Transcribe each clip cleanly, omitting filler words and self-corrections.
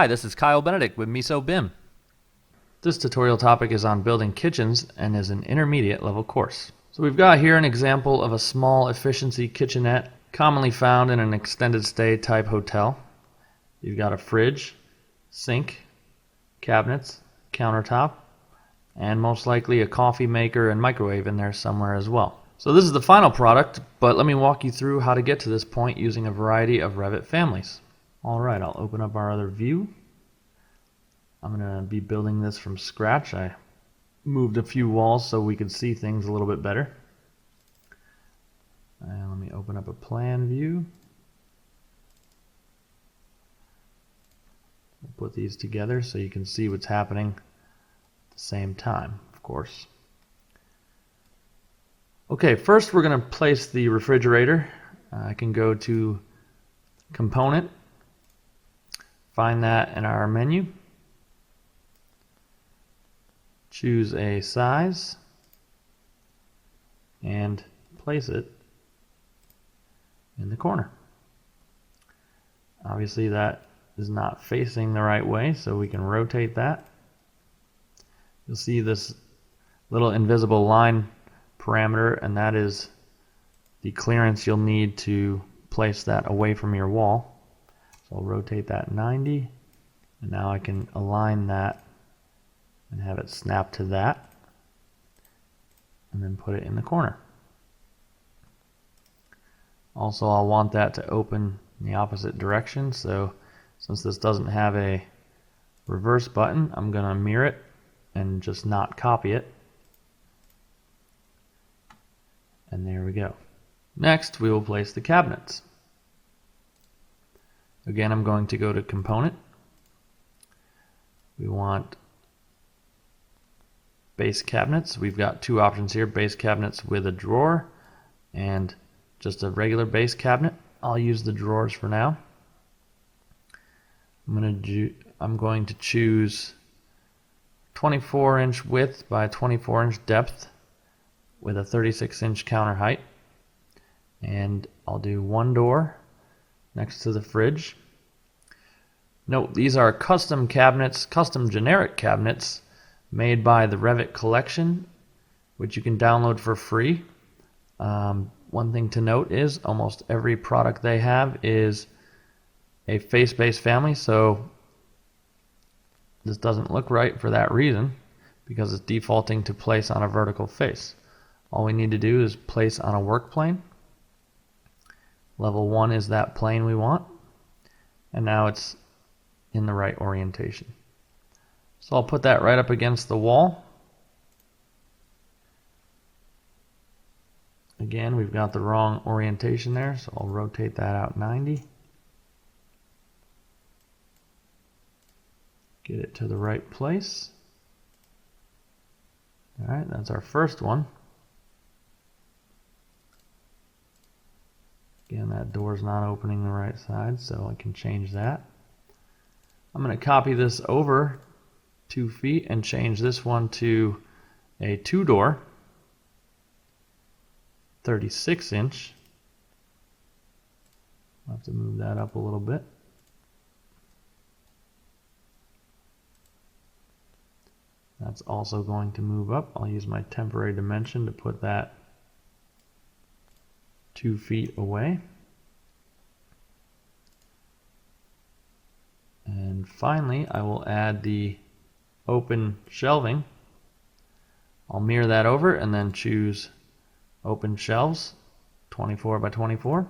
Hi, this is Kyle Benedict with MISO BIM. This tutorial topic is on building kitchens and is an intermediate level course. So we've got here an example of a small efficiency kitchenette commonly found in an extended stay type hotel. You've got a fridge, sink, cabinets, countertop, and most likely a coffee maker and microwave in there somewhere as well. So this is the final product, but let me walk you through how to get to this point using a variety of Revit families. Alright, I'll open up our other view. I'm going to be building this from scratch. I moved a few walls so we could see things a little bit better. And let me open up a plan view. We'll put these together so you can see what's happening at the same time, of course. Okay, first we're going to place the refrigerator. I can go to Component, find that in our menu, choose a size, and place it in the corner. Obviously that is not facing the right way, so we can rotate that. You'll see this little invisible line parameter, and that is the clearance you'll need to place that away from your wall. So I'll rotate that 90, and now I can align that and have it snap to that, and then put it in the corner. Also, I'll want that to open in the opposite direction, so since this doesn't have a reverse button, I'm going to mirror it and just not copy it. And there we go. Next, we will place the cabinets. Again, I'm going to go to Component. We want base cabinets. We've got two options here, base cabinets with a drawer and just a regular base cabinet. I'll use the drawers for now. I'm going to choose 24-inch width by 24-inch depth with a 36-inch counter height, and I'll do one door next to the fridge. Note, these are custom cabinets, custom generic cabinets made by the Revit collection, which you can download for free. One thing to note is almost every product they have is a face-based family, so this doesn't look right for that reason, because it's defaulting to place on a vertical face. All we need to do is place on a work plane. Level 1 is that plane we want, and now it's in the right orientation. So I'll put that right up against the wall. Again, we've got the wrong orientation there, so I'll rotate that out 90. Get it to the right place. Alright, that's our first one. Again, that door's not opening the right side, so I can change that. I'm going to copy this over 2 feet and change this one to a 2-door, 36-inch. I'll have to move that up a little bit. That's also going to move up. I'll use my temporary dimension to put that 2 feet away. And finally, I will add the open shelving. I'll mirror that over and then choose open shelves, 24 by 24.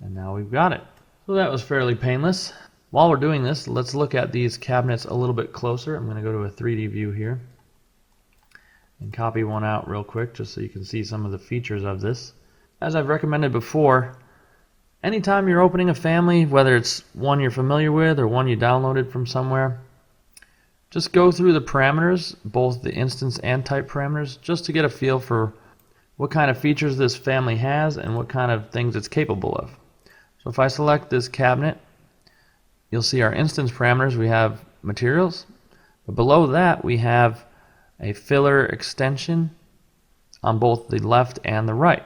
And now we've got it. So that was fairly painless. While we're doing this, let's look at these cabinets a little bit closer. I'm going to go to a 3D view here and copy one out real quick just so you can see some of the features of this. As I've recommended before, anytime you're opening a family, whether it's one you're familiar with or one you downloaded from somewhere, just go through the parameters, both the instance and type parameters, just to get a feel for what kind of features this family has and what kind of things it's capable of. So if I select this cabinet, you'll see our instance parameters. We have materials, but below that we have a filler extension on both the left and the right.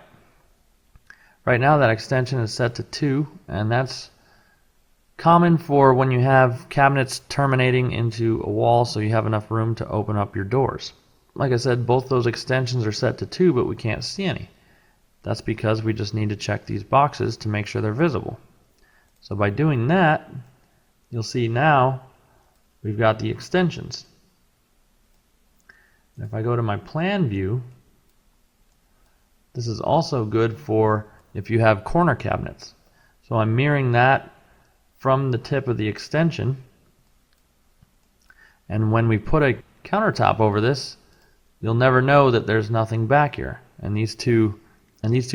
Right now that extension is set to 2, and that's common for when you have cabinets terminating into a wall so you have enough room to open up your doors. Like I said, both those extensions are set to 2, but we can't see any. That's because we just need to check these boxes to make sure they're visible. So by doing that, you'll see now we've got the extensions. And if I go to my plan view, this is also good for if you have corner cabinets. So I'm mirroring that from the tip of the extension, and when we put a countertop over this, you'll never know that there's nothing back here. And these two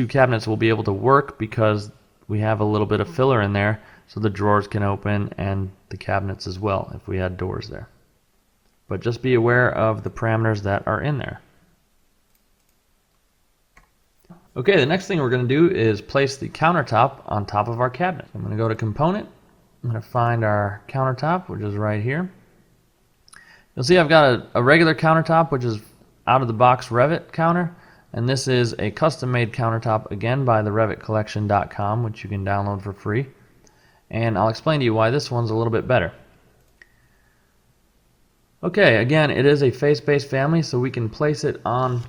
cabinets will be able to work because we have a little bit of filler in there, so the drawers can open and the cabinets as well if we had doors there. But just be aware of the parameters that are in there. Okay, the next thing we're going to do is place the countertop on top of our cabinet. I'm going to go to Component. I'm going to find our countertop, which is right here. You'll see I've got a regular countertop, which is out of the box Revit counter, and this is a custom made countertop, again by the revitcollection.com, which you can download for free. And I'll explain to you why this one's a little bit better. Okay, again, it is a face-based family, so we can place it on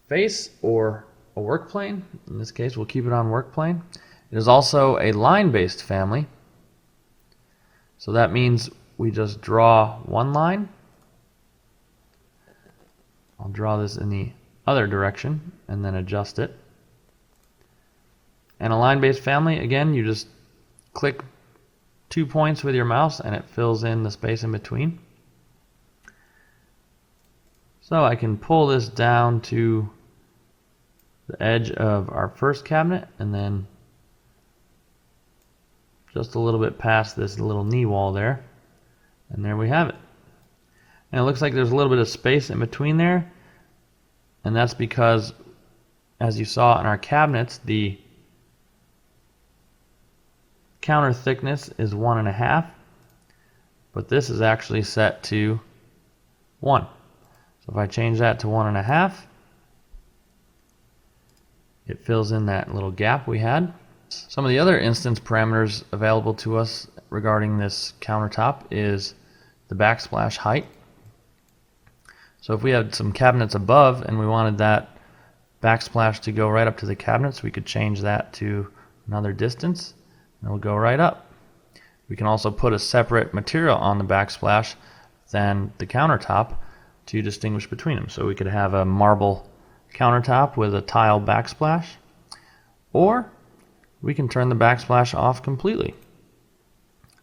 face or a work plane. In this case, we'll keep it on work plane. It is also a line-based family. So that means we just draw one line. I'll draw this in the other direction and then adjust it. And a line-based family, again, you just click 2 points with your mouse and it fills in the space in between. So I can pull this down to the edge of our first cabinet and then just a little bit past this little knee wall there, and there we have it. And it looks like there's a little bit of space in between there, and that's because, as you saw in our cabinets, the counter thickness is 1.5, but this is actually set to 1. So if I change that to 1.5, it fills in that little gap we had. Some of the other instance parameters available to us regarding this countertop is the backsplash height. So if we had some cabinets above and we wanted that backsplash to go right up to the cabinets, we could change that to another distance and it'll go right up. We can also put a separate material on the backsplash than the countertop to distinguish between them. So we could have a marble countertop with a tile backsplash, or we can turn the backsplash off completely,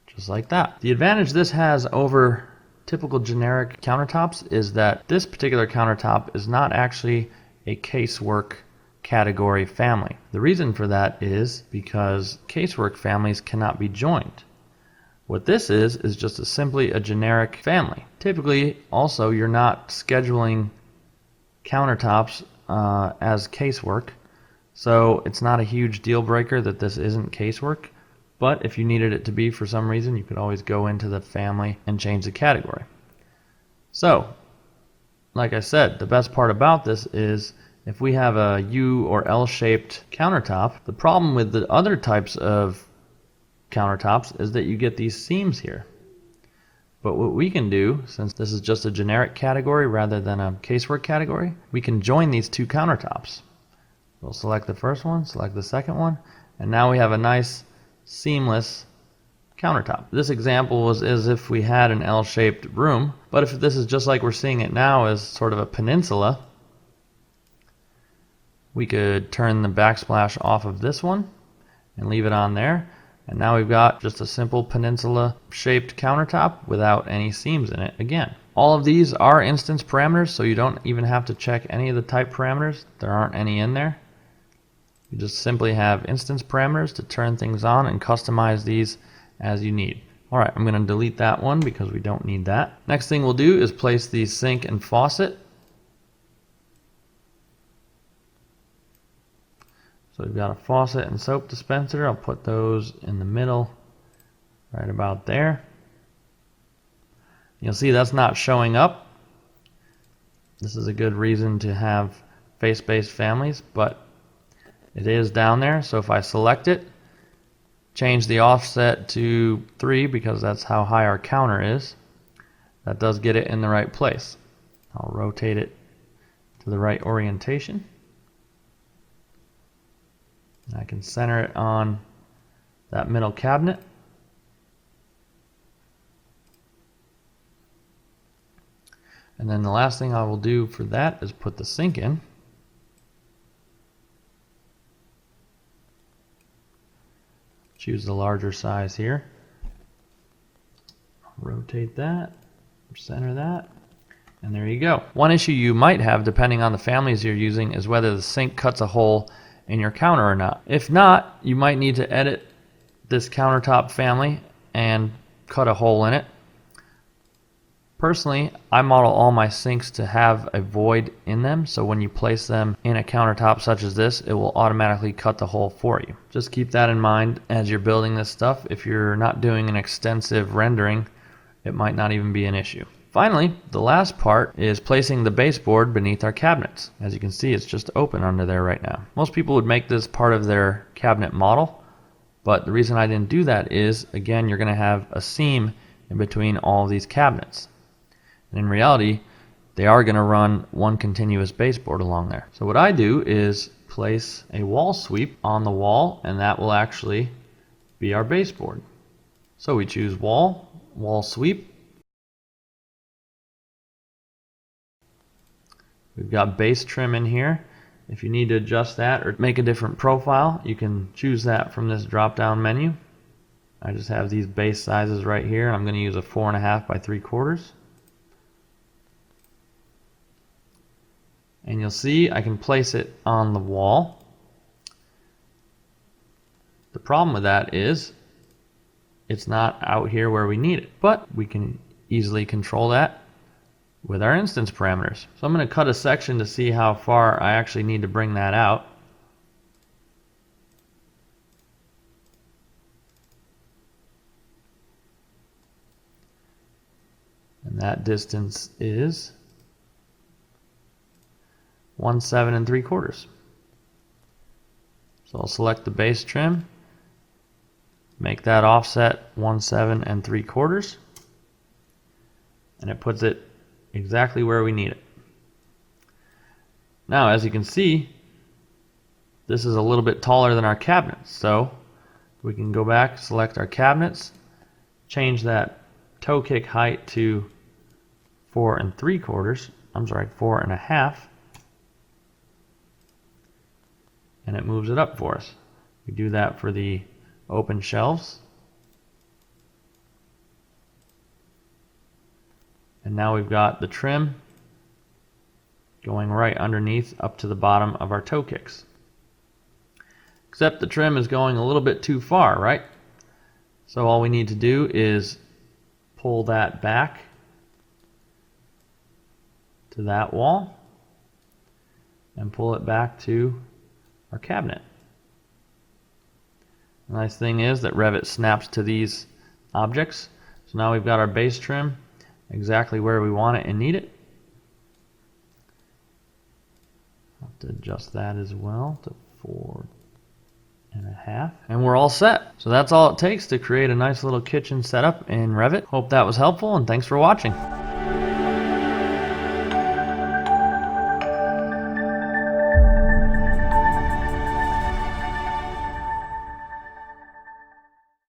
just like that. The advantage this has over typical generic countertops is that this particular countertop is not actually a casework category family. The reason for that is because casework families cannot be joined. What this is just simply a generic family. Typically, also, you're not scheduling countertops as casework, so it's not a huge deal breaker that this isn't casework, but if you needed it to be for some reason, you could always go into the family and change the category. So, like I said, the best part about this is if we have a U or L-shaped countertop, the problem with the other types of countertops is that you get these seams here. But what we can do, since this is just a generic category rather than a casework category, we can join these two countertops. We'll select the first one, select the second one, and now we have a nice seamless countertop. This example was as if we had an L-shaped room, but if this is just like we're seeing it now as sort of a peninsula, we could turn the backsplash off of this one and leave it on there. And now we've got just a simple peninsula shaped countertop without any seams in it again. All of these are instance parameters, so you don't even have to check any of the type parameters. There aren't any in there. You just simply have instance parameters to turn things on and customize these as you need. Alright, I'm going to delete that one because we don't need that. Next thing we'll do is place the sink and faucet. So we've got a faucet and soap dispenser. I'll put those in the middle, right about there. You'll see that's not showing up. This is a good reason to have face-based families, but It is down there, so if I select it, change the offset to 3 because that's how high our counter is, that does get it in the right place. I'll rotate it to the right orientation. And I can center it on that middle cabinet. And then the last thing I will do for that is put the sink in. Choose the larger size here. Rotate that, center that, and there you go. One issue you might have, depending on the families you're using, is whether the sink cuts a hole in your counter or not. If not, you might need to edit this countertop family and cut a hole in it. Personally, I model all my sinks to have a void in them, so when you place them in a countertop such as this, it will automatically cut the hole for you. Just keep that in mind as you're building this stuff. If you're not doing an extensive rendering, it might not even be an issue. Finally, the last part is placing the baseboard beneath our cabinets. As you can see, it's just open under there right now. Most people would make this part of their cabinet model, but the reason I didn't do that is, again, you're going to have a seam in between all of these cabinets. And in reality, they are going to run one continuous baseboard along there. So what I do is place a wall sweep on the wall, and that will actually be our baseboard. So we choose wall, wall sweep. We've got base trim in here. If you need to adjust that or make a different profile, you can choose that from this drop down menu. I just have these base sizes right here. I'm going to use a 4.5 by 3/4. And you'll see I can place it on the wall. The problem with that is it's not out here where we need it, but we can easily control that with our instance parameters. So I'm going to cut a section to see how far I actually need to bring that out. And that distance is 1.7 3/4. So I'll select the base trim, make that offset 1.7 3/4, and it puts it exactly where we need it. Now, as you can see, this is a little bit taller than our cabinets, so we can go back, select our cabinets, change that toe kick height to 4 3/4. I'm sorry, 4.5. And it moves it up for us. We do that for the open shelves. And now we've got the trim going right underneath up to the bottom of our toe kicks. Except the trim is going a little bit too far, right? So all we need to do is pull that back to that wall and pull it back to our cabinet. The nice thing is that Revit snaps to these objects. So now we've got our base trim exactly where we want it and need it. I'll have to adjust that as well to 4.5. And we're all set. So that's all it takes to create a nice little kitchen setup in Revit. Hope that was helpful, and thanks for watching.